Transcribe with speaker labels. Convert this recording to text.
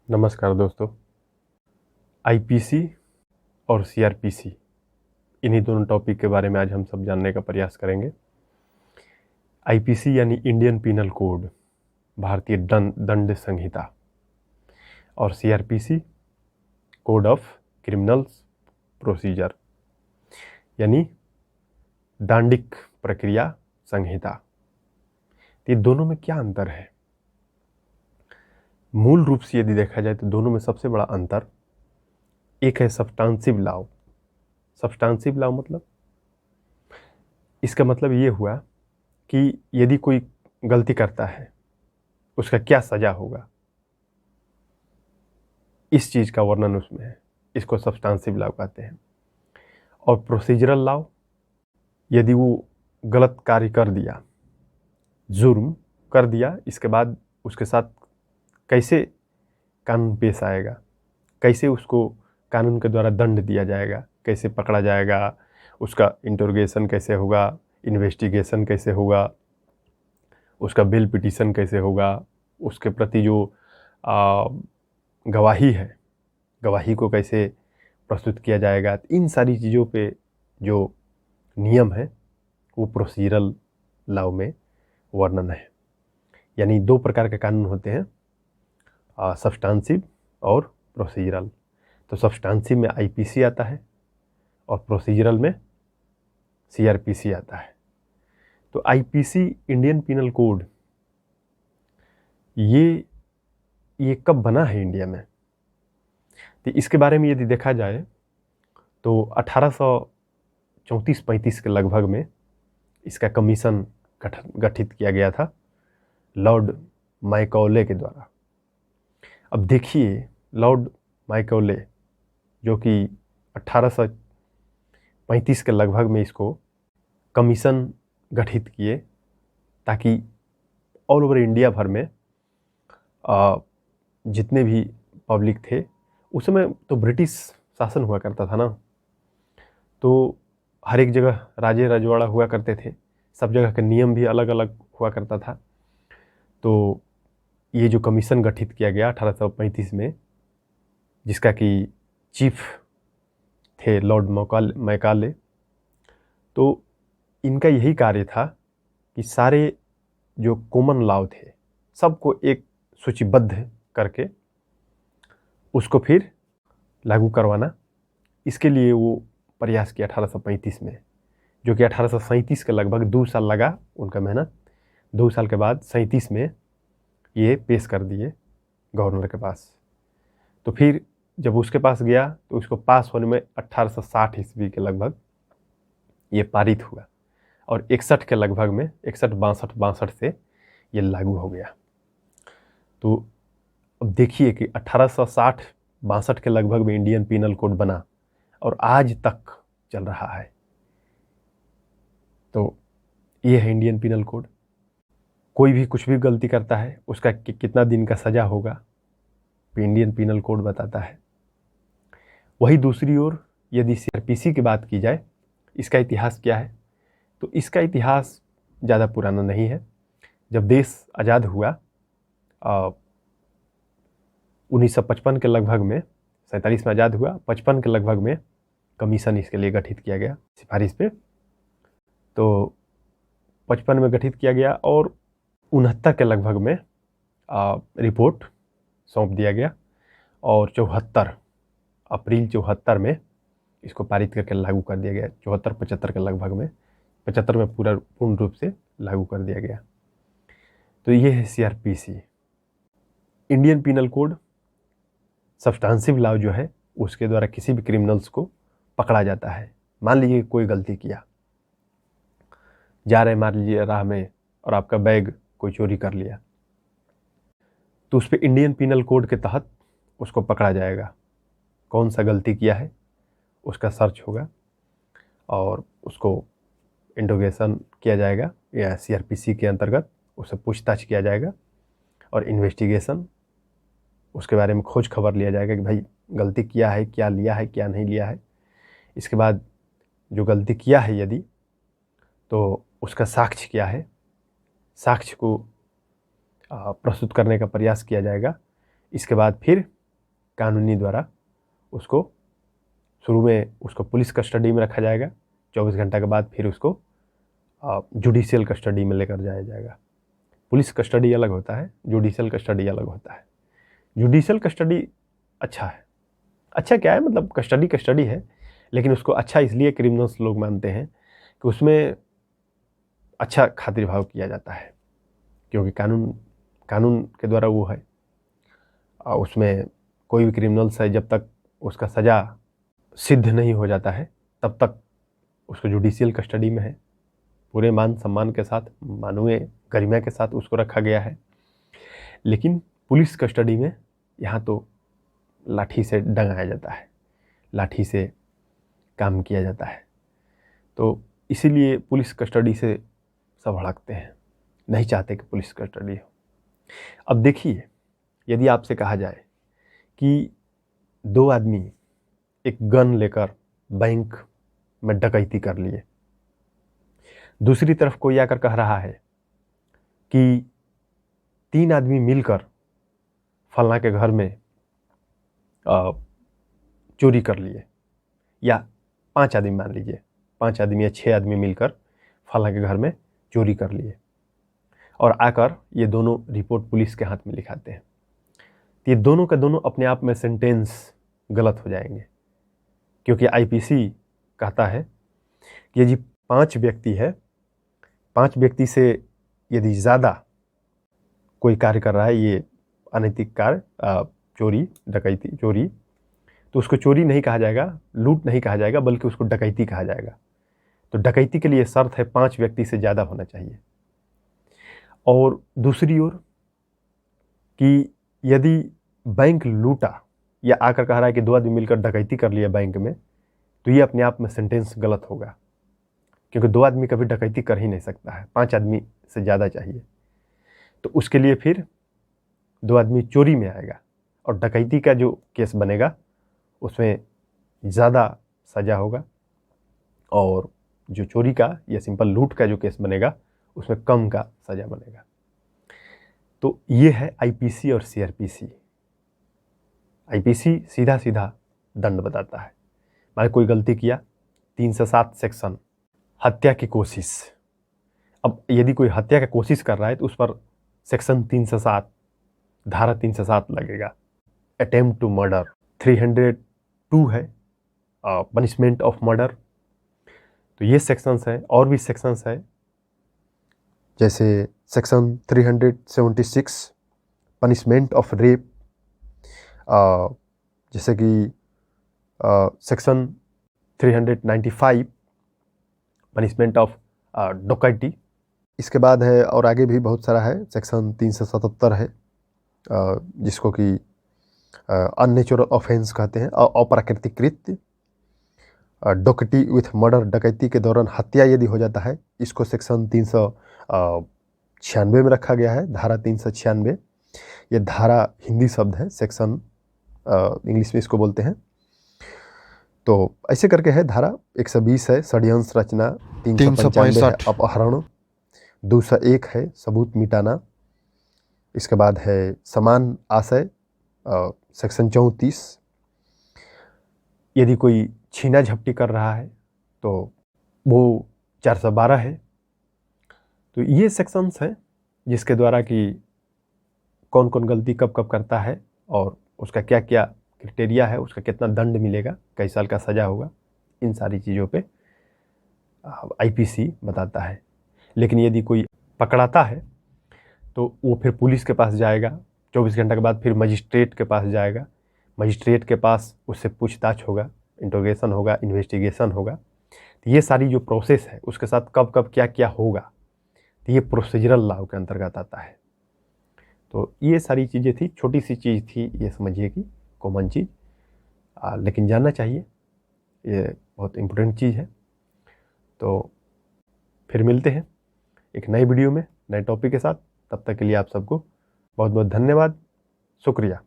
Speaker 1: नमस्कार दोस्तों। आईपीसी और सीआरपीसी, इन्हीं दोनों टॉपिक के बारे में आज हम सब जानने का प्रयास करेंगे। आईपीसी यानी इंडियन पीनल कोड, भारतीय दंड संहिता, और CrPC code of criminals procedure यानी दांडिक प्रक्रिया संहिता। ये दोनों में क्या अंतर है? मूल रूप से यदि देखा जाए तो दोनों में सबसे बड़ा अंतर एक है सब्सटेंसिव लॉ। सब्सटेंसिव लॉ मतलब, इसका मतलब ये हुआ कि यदि कोई गलती करता है उसका क्या सजा होगा, इस चीज का वर्णन उसमें है। इसको सब्सटेंसिव लॉ कहते हैं। और प्रोसीजरल लॉ, यदि वो गलत कार्य कर दिया, जुर्म कर दिया, इसके बाद उसके साथ कैसे कानून पेश आएगा, कैसे उसको कानून के द्वारा दंड दिया जाएगा, कैसे पकड़ा जाएगा, उसका इंटरोगेशन कैसे होगा, इन्वेस्टिगेशन कैसे होगा, उसका बेल पिटीशन कैसे होगा, उसके प्रति जो गवाही है, गवाही को कैसे प्रस्तुत किया जाएगा, इन सारी चीज़ों पे जो नियम है वो प्रोसीजरल लॉ में वर्णन है। यानी दो प्रकार के कानून होते हैं, सब्सटेंसिव और प्रोसीजरल। तो सब्सटेंसिव में आईपीसी आता है और प्रोसीजरल में सीआरपीसी आता है। तो आईपीसी, इंडियन पीनल कोड, ये कब बना है इंडिया में? तो इसके बारे में यदि देखा जाए तो 1834-35 के लगभग में इसका कमीशन गठित किया गया था लॉर्ड मैकॉले के द्वारा। अब देखिए, लॉर्ड मैकॉले जो कि 1835 के लगभग में इसको कमीशन गठित किए ताकि ऑल ओवर इंडिया भर में जितने भी पब्लिक थे, उस समय तो ब्रिटिश शासन हुआ करता था ना, तो हर एक जगह राजे रजवाड़ा हुआ करते थे, सब जगह के नियम भी अलग अलग हुआ करता था। तो ये जो कमीशन गठित किया गया 1835 में, जिसका कि चीफ थे लॉर्ड मैकाले, तो इनका यही कार्य था कि सारे जो कॉमन लॉ थे सबको एक सूचीबद्ध करके उसको फिर लागू करवाना। इसके लिए वो प्रयास किया 1835 में, जो कि 1837 के लगभग 2 साल लगा उनका मेहनत। 2 साल के बाद 37 में ये पेश कर दिए गवर्नर के पास। तो फिर जब उसके पास गया तो उसको पास होने में 1860 ईस्वी के लगभग ये पारित हुआ और 61 के लगभग में 61-62 से ये लागू हो गया। तो अब देखिए कि 1860-62 के लगभग में इंडियन पीनल कोड बना और आज तक चल रहा है। तो ये है इंडियन पीनल कोड। कोई भी कुछ भी गलती करता है उसका कितना दिन का सजा होगा, इंडियन पीनल कोड बताता है। वही दूसरी ओर यदि सीआरपीसी की बात की जाए, इसका इतिहास क्या है, तो इसका इतिहास ज़्यादा पुराना नहीं है। जब देश आज़ाद हुआ 1955 के लगभग में, 47 में आज़ाद हुआ, 55 के लगभग में कमीशन इसके लिए गठित किया गया सिफारिश पे। तो 55 में गठित किया गया और 69 के लगभग में रिपोर्ट सौंप दिया गया और 74 अप्रैल 74 में इसको पारित करके लागू कर दिया गया। 74-75 के लगभग में, 75 में पूर्ण रूप से लागू कर दिया गया। तो ये है CrPC, Indian penal code. Substantive law जो है उसके द्वारा किसी भी क्रिमिनल्स को पकड़ा जाता है। मान लीजिए कोई गलती किया, जा रहे मान लीजिए राह में और आपका बैग कोई चोरी कर लिया, तो उस पर इंडियन पीनल कोड के तहत उसको पकड़ा जाएगा। कौन सा गलती किया है उसका सर्च होगा और उसको इंट्रोगेशन किया जाएगा या सीआरपीसी के अंतर्गत उससे पूछताछ किया जाएगा और इन्वेस्टिगेशन, उसके बारे में खोज खबर लिया जाएगा कि भाई गलती किया है, क्या लिया है, क्या नहीं लिया है। इसके बाद जो गलती किया है यदि, तो उसका साक्ष्य क्या है, साक्ष्य को प्रस्तुत करने का प्रयास किया जाएगा। इसके बाद फिर कानूनी द्वारा उसको शुरू में उसको पुलिस कस्टडी में रखा जाएगा, 24 घंटा के बाद फिर उसको जुडिशियल कस्टडी में लेकर जाया जाएगा। पुलिस कस्टडी अलग होता है, जुडिशियल कस्टडी अलग होता है। जुडिशियल कस्टडी अच्छा है। अच्छा क्या है, मतलब कस्टडी है, लेकिन उसको अच्छा इसलिए क्रिमिनल्स लोग मानते हैं कि उसमें अच्छा खातिर भाव किया जाता है, क्योंकि कानून के द्वारा वो है। उसमें कोई भी क्रिमिनल्स है, जब तक उसका सज़ा सिद्ध नहीं हो जाता है तब तक उसको जुडिशियल कस्टडी में है। पूरे मान सम्मान के साथ, मानवीय गरिमा के साथ उसको रखा गया है। लेकिन पुलिस कस्टडी में यहाँ तो लाठी से डंगाया जाता है, लाठी से काम किया जाता है। तो इसीलिए पुलिस कस्टडी से सब हड़कते हैं, नहीं चाहते कि पुलिस कस्टडी हो। अब देखिए, यदि आपसे कहा जाए कि 2 आदमी एक गन लेकर बैंक में डकैती कर लिए, दूसरी तरफ कोई आकर कह रहा है कि 3 आदमी मिलकर फलाना के घर में चोरी कर लिए, या 5 आदमी, मान लीजिए 5 आदमी या 6 आदमी मिलकर फलाना के घर में चोरी कर लिए, और आकर ये दोनों रिपोर्ट पुलिस के हाथ में लिखाते हैं, तो ये दोनों का दोनों अपने आप में सेंटेंस गलत हो जाएंगे। क्योंकि आईपीसी कहता है कि यदि 5 व्यक्ति है, 5 व्यक्ति से यदि ज़्यादा कोई कार्य कर रहा है, ये अनैतिक कार्य, चोरी, डकैती, चोरी, तो उसको चोरी नहीं कहा जाएगा, लूट नहीं कहा जाएगा, बल्कि उसको डकैती कहा जाएगा। तो डकैती के लिए शर्त है 5 व्यक्ति से ज़्यादा होना चाहिए। और दूसरी ओर कि यदि बैंक लूटा या आकर कह रहा है कि 2 आदमी मिलकर डकैती कर लिया बैंक में, तो ये अपने आप में सेंटेंस गलत होगा, क्योंकि 2 आदमी कभी डकैती कर ही नहीं सकता है, 5 आदमी से ज़्यादा चाहिए। तो उसके लिए फिर 2 आदमी चोरी में आएगा, और डकैती का जो केस बनेगा उसमें ज़्यादा सज़ा होगा, और जो चोरी का या सिंपल लूट का जो केस बनेगा उसमें कम का सज़ा बनेगा। तो ये है आईपीसी और सीआरपीसी। आईपीसी सीधा सीधा दंड बताता है। मान कोई गलती किया, 307 सेक्शन, हत्या की कोशिश। अब यदि कोई हत्या की कोशिश कर रहा है तो उस पर सेक्शन 307, धारा 307 लगेगा। अटेम्प्ट टू मर्डर 302 है, पनिशमेंट ऑफ मर्डर। तो ये सेक्शंस हैं, और भी सेक्शंस है, जैसे सेक्शन 376 पनिशमेंट ऑफ रेप, जैसे कि सेक्शन 395 पनिशमेंट ऑफ डकैती। इसके बाद है, और आगे भी बहुत सारा है, सेक्शन 377 है, जिसको कि अननेचुरल ऑफेंस कहते हैं, अप्राकृतिक कृत्य। डकैती विथ मर्डर, डकैती के दौरान हत्या यदि हो जाता है, इसको सेक्शन 396 में रखा गया है, धारा 396। ये धारा हिंदी शब्द है, सेक्शन इंग्लिश में इसको बोलते हैं। तो ऐसे करके है, धारा 120 है षड्यंत्र रचना, 395 है अपहरण, 201 है सबूत मिटाना। इसके बाद है समान आशय, सेक्शन 34। यदि कोई छीना झपटी कर रहा है तो वो 412 है। तो ये सेक्शंस हैं जिसके द्वारा कि कौन कौन गलती कब कब करता है, और उसका क्या क्या क्राइटेरिया है, उसका कितना दंड मिलेगा, कई साल का सज़ा होगा, इन सारी चीज़ों पे आईपीसी बताता है। लेकिन यदि कोई पकड़ाता है तो वो फिर पुलिस के पास जाएगा, 24 घंटे के बाद फिर मजिस्ट्रेट के पास जाएगा, मजिस्ट्रेट के पास उससे पूछताछ होगा, इंट्रोगेशन होगा, इन्वेस्टिगेशन होगा। तो ये सारी जो प्रोसेस है उसके साथ कब कब क्या क्या होगा, तो ये प्रोसीजरल लॉ के अंतर्गत आता है। तो ये सारी चीज़ें थी, छोटी सी चीज़ थी, ये समझिए कि कॉमन चीज़, लेकिन जानना चाहिए, ये बहुत इम्पोर्टेंट चीज़ है। तो फिर मिलते हैं एक नई वीडियो में नए टॉपिक के साथ। तब तक के लिए आप सबको बहुत बहुत धन्यवाद, शुक्रिया।